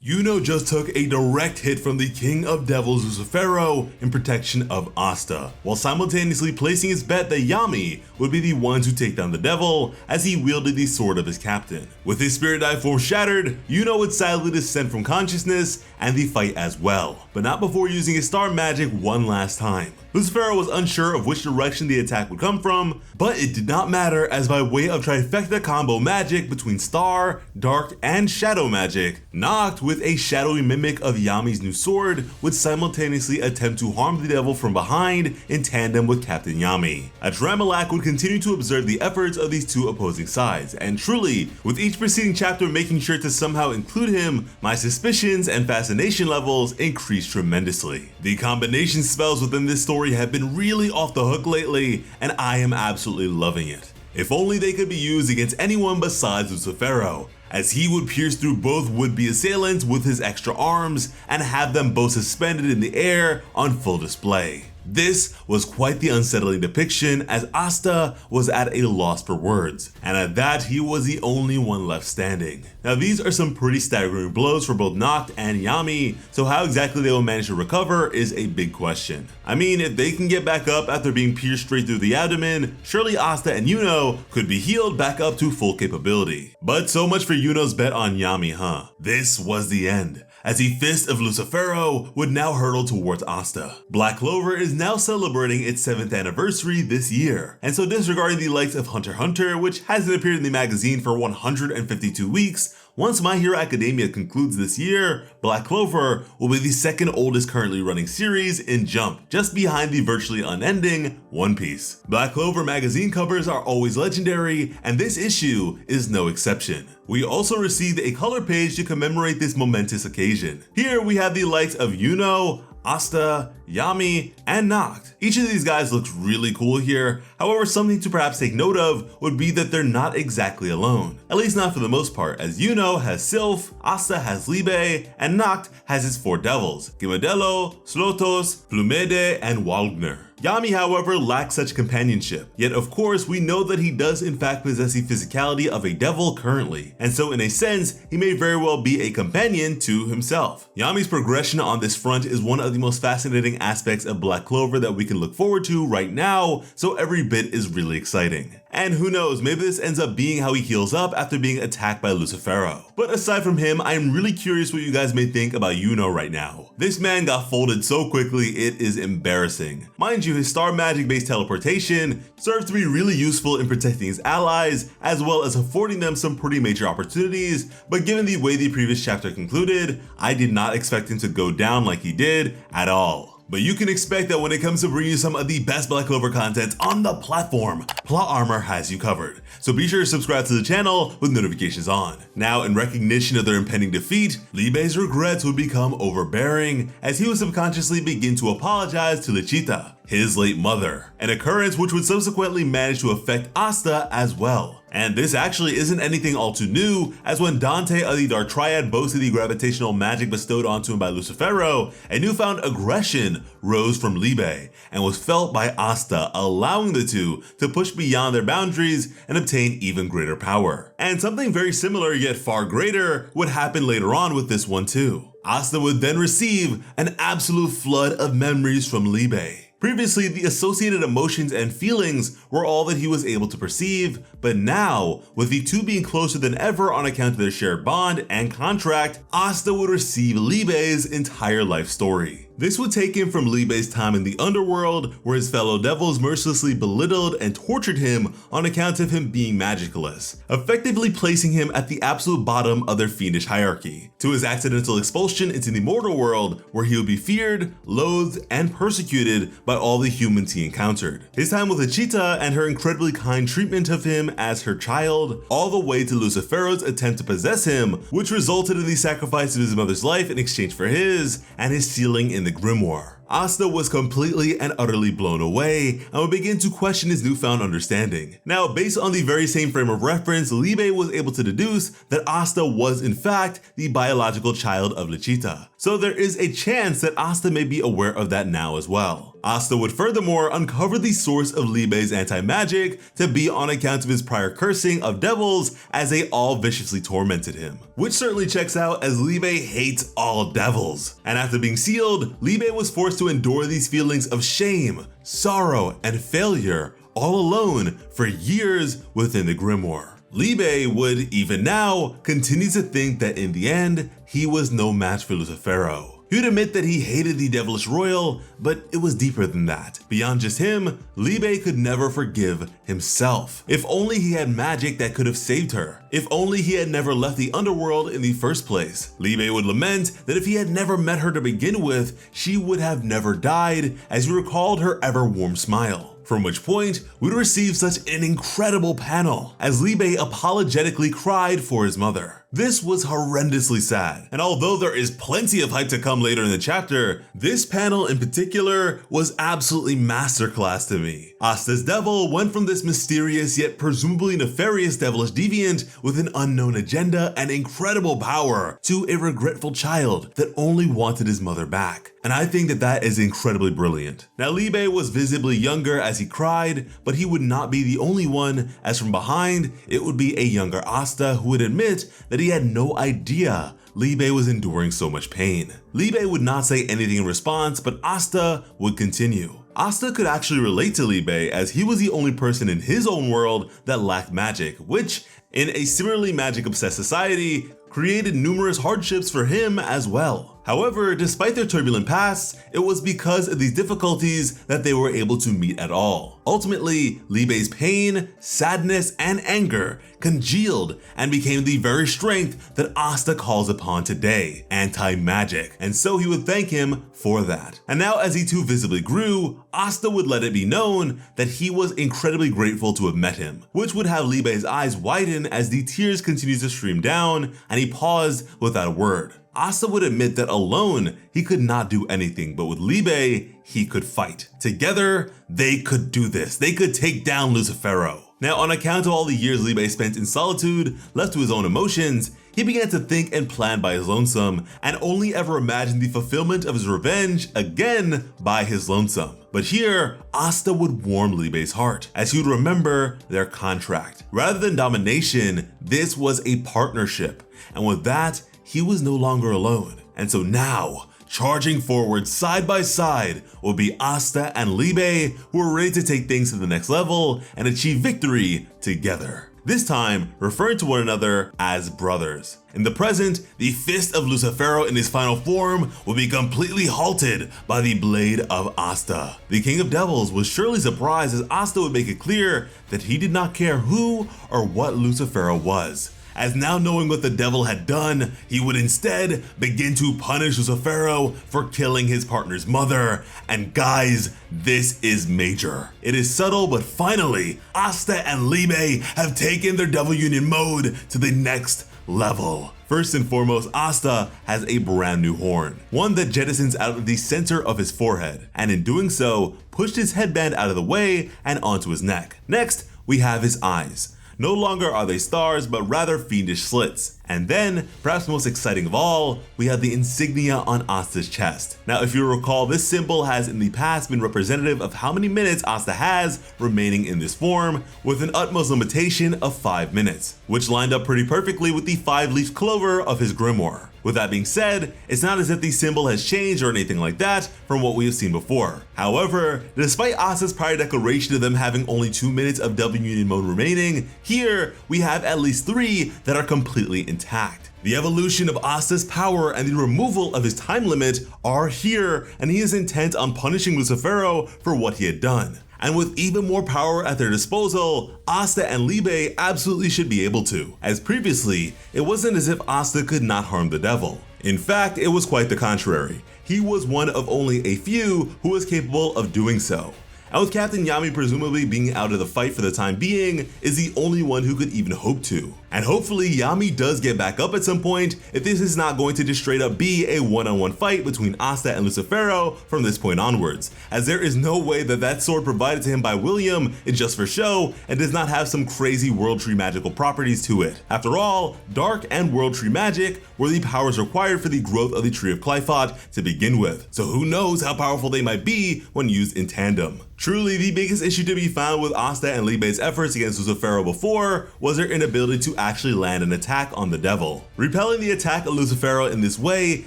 Yuno just took a direct hit from the King of Devils Lucifero in protection of ASTA, while simultaneously placing his bet that Yami would be the one to take down the devil as he wielded the sword of his captain. With his spirit eye form shattered, Yuno would sadly descend from consciousness and the fight as well, but not before using his star magic one last time. Lucifero was unsure of which direction the attack would come from, but it did not matter, as by way of trifecta combo magic between star, dark, and shadow magic, Noct, with a shadowy mimic of Yami's new sword, would simultaneously attempt to harm the devil from behind in tandem with Captain Yami. Adramelak would continue to observe the efforts of these two opposing sides, and truly, with each preceding chapter making sure to somehow include him, my suspicions and fascination levels increased tremendously. The combination spells within this story have been really off the hook lately, and I am absolutely loving it. If only they could be used against anyone besides Lucifero, as he would pierce through both would-be assailants with his extra arms and have them both suspended in the air on full display. This was quite the unsettling depiction, as Asta was at a loss for words, and at that he was the only one left standing. Now these are some pretty staggering blows for both Noct and Yami, so how exactly they will manage to recover is a big question. I mean, if they can get back up after being pierced straight through the abdomen, surely Asta and Yuno could be healed back up to full capability. But so much for Yuno's bet on Yami, huh? This was the end, as the fist of Lucifero would now hurtle towards Asta. Black Clover is now celebrating its 7th anniversary this year, and so disregarding the likes of Hunter x Hunter, which hasn't appeared in the magazine for 152 weeks, once My Hero Academia concludes this year, Black Clover will be the second oldest currently running series in Jump, just behind the virtually unending One Piece. Black Clover magazine covers are always legendary, and this issue is no exception. We also received a color page to commemorate this momentous occasion. Here we have the likes of Yuno, Asta, Yami, and Noct. Each of these guys looks really cool here. However, something to perhaps take note of would be that they're not exactly alone. At least not for the most part, as Yuno has Sylph, Asta has Liebe, and Noct has his 4 devils, Gimadello, Slotos, Plumede, and Wagner. Yami, however, lacks such companionship, yet of course we know that he does in fact possess the physicality of a devil currently, and so in a sense, he may very well be a companion to himself. Yami's progression on this front is one of the most fascinating aspects of Black Clover that we can look forward to right now, so every bit is really exciting. And who knows, maybe this ends up being how he heals up after being attacked by Lucifero. But aside from him, I am really curious what you guys may think about Yuno right now. This man got folded so quickly, it is embarrassing. Mind you, his star magic based teleportation serves to be really useful in protecting his allies, as well as affording them some pretty major opportunities, but given the way the previous chapter concluded, I did not expect him to go down like he did at all. But you can expect that when it comes to bringing you some of the best Black Clover content on the platform, Plot Armor has you covered. So be sure to subscribe to the channel with notifications on. Now, in recognition of their impending defeat, Liebe's regrets would become overbearing, as he would subconsciously begin to apologize to Lichita, his late mother, an occurrence which would subsequently manage to affect Asta as well. And this actually isn't anything all too new, as when Dante of the Dark Triad boasted the gravitational magic bestowed onto him by Lucifero, a newfound aggression rose from Liebe and was felt by Asta, allowing the two to push beyond their boundaries and obtain even greater power. And something very similar yet far greater would happen later on with this one too. Asta would then receive an absolute flood of memories from Liebe. Previously, the associated emotions and feelings were all that he was able to perceive, but now, with the two being closer than ever on account of their shared bond and contract, Asta would receive Liebe's entire life story. This would take him from Liebe's time in the underworld, where his fellow devils mercilessly belittled and tortured him on account of him being magicaless, effectively placing him at the absolute bottom of their fiendish hierarchy, to his accidental expulsion into the mortal world, where he would be feared, loathed, and persecuted by all the humans he encountered. His time with Lichita and her incredibly kind treatment of him as her child, all the way to Lucifero's attempt to possess him, which resulted in the sacrifice of his mother's life in exchange for his, and his sealing in the grimoire. Asta was completely and utterly blown away and would begin to question his newfound understanding. Now, based on the very same frame of reference, Liebe was able to deduce that Asta was in fact the biological child of Lichita. So there is a chance that Asta may be aware of that now as well. Asta would furthermore uncover the source of Liebe's anti-magic to be on account of his prior cursing of devils as they all viciously tormented him. Which certainly checks out as Liebe hates all devils. And after being sealed, Liebe was forced to endure these feelings of shame, sorrow, and failure all alone for years within the grimoire. Liebe would, even now, continue to think that in the end, he was no match for Lucifero. He would admit that he hated the devilish royal, but it was deeper than that. Beyond just him, Liebe could never forgive himself. If only he had magic that could have saved her. If only he had never left the underworld in the first place. Liebe would lament that if he had never met her to begin with, she would have never died, as he recalled her ever warm smile. From which point, we'd receive such an incredible panel, as Liebe apologetically cried for his mother. This was horrendously sad, and although there is plenty of hype to come later in the chapter, this panel in particular was absolutely masterclass to me. Asta's devil went from this mysterious yet presumably nefarious devilish deviant with an unknown agenda and incredible power to a regretful child that only wanted his mother back. And I think that is incredibly brilliant. Now Liebe was visibly younger as he cried, but he would not be the only one, as from behind, it would be a younger Asta who would admit that he had no idea Liebe was enduring so much pain. Liebe would not say anything in response, but Asta would continue. Asta could actually relate to Liebe as he was the only person in his own world that lacked magic, which, in a similarly magic-obsessed society, created numerous hardships for him as well. However, despite their turbulent pasts, it was because of these difficulties that they were able to meet at all. Ultimately, Liebe's pain, sadness, and anger congealed and became the very strength that Asta calls upon today, anti-magic, and so he would thank him for that. And now as he too visibly grew, Asta would let it be known that he was incredibly grateful to have met him, which would have Liebe's eyes widen as the tears continued to stream down and he paused without a word. Asta would admit that alone he could not do anything, but with Liebe, he could fight. Together, they could do this. They could take down Lucifero. Now, on account of all the years Liebe spent in solitude, left to his own emotions, he began to think and plan by his lonesome, and only ever imagined the fulfillment of his revenge again by his lonesome. But here, Asta would warm Liebe's heart, as he would remember their contract. Rather than domination, this was a partnership, and with that, he was no longer alone. And so now, charging forward side by side will be Asta and Liebe, who are ready to take things to the next level and achieve victory together. This time, referring to one another as brothers. In the present, the fist of Lucifero in his final form will be completely halted by the blade of Asta. The King of Devils was surely surprised as Asta would make it clear that he did not care who or what Lucifero was, as now knowing what the devil had done, he would instead begin to punish Lucifero for killing his partner's mother. And guys, this is major. It is subtle, but finally, Asta and Liebe have taken their Devil Union mode to the next level. First and foremost, Asta has a brand new horn, one that jettisons out of the center of his forehead, and in doing so, pushed his headband out of the way and onto his neck. Next, we have his eyes. No longer are they stars, but rather fiendish slits. And then, perhaps most exciting of all, we have the insignia on Asta's chest. Now, if you recall, this symbol has in the past been representative of how many minutes Asta has remaining in this form, with an utmost limitation of 5 minutes, which lined up pretty perfectly with the 5-leaf clover of his grimoire. With that being said, it's not as if the symbol has changed or anything like that from what we have seen before. However, despite Asta's prior declaration of them having only 2 minutes of Devil Union mode remaining, here we have at least 3 that are completely intact. The evolution of Asta's power and the removal of his time limit are here, and he is intent on punishing Lucifero for what he had done. And with even more power at their disposal, Asta and Liebe absolutely should be able to, as previously, it wasn't as if Asta could not harm the devil. In fact, it was quite the contrary. He was one of only a few who was capable of doing so. And with Captain Yami presumably being out of the fight for the time being, is the only one who could even hope to. And hopefully Yami does get back up at some point if this is not going to just straight up be a one-on-one fight between Asta and Lucifero from this point onwards, as there is no way that that sword provided to him by William is just for show and does not have some crazy World Tree magical properties to it. After all, Dark and World Tree magic were the powers required for the growth of the Tree of Qliphoth to begin with, so who knows how powerful they might be when used in tandem. Truly, the biggest issue to be found with Asta and Liebe's efforts against Lucifero before was their inability to actually land an attack on the devil. Repelling the attack of Lucifero in this way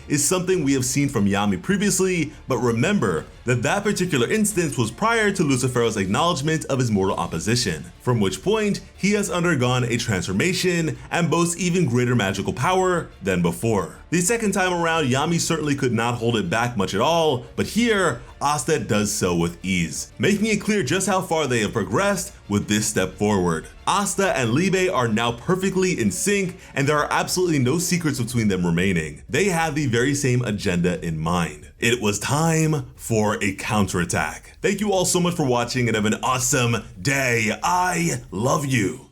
is something we have seen from Yami previously, but remember that that particular instance was prior to Lucifero's acknowledgement of his mortal opposition, from which point he has undergone a transformation and boasts even greater magical power than before. The second time around, Yami certainly could not hold it back much at all, but here, Asta does so with ease, making it clear just how far they have progressed with this step forward. Asta and Liebe are now perfectly in sync, and there are absolutely no secrets between them remaining. They have the very same agenda in mind. It was time for a counterattack. Thank you all so much for watching and have an awesome day. I love you.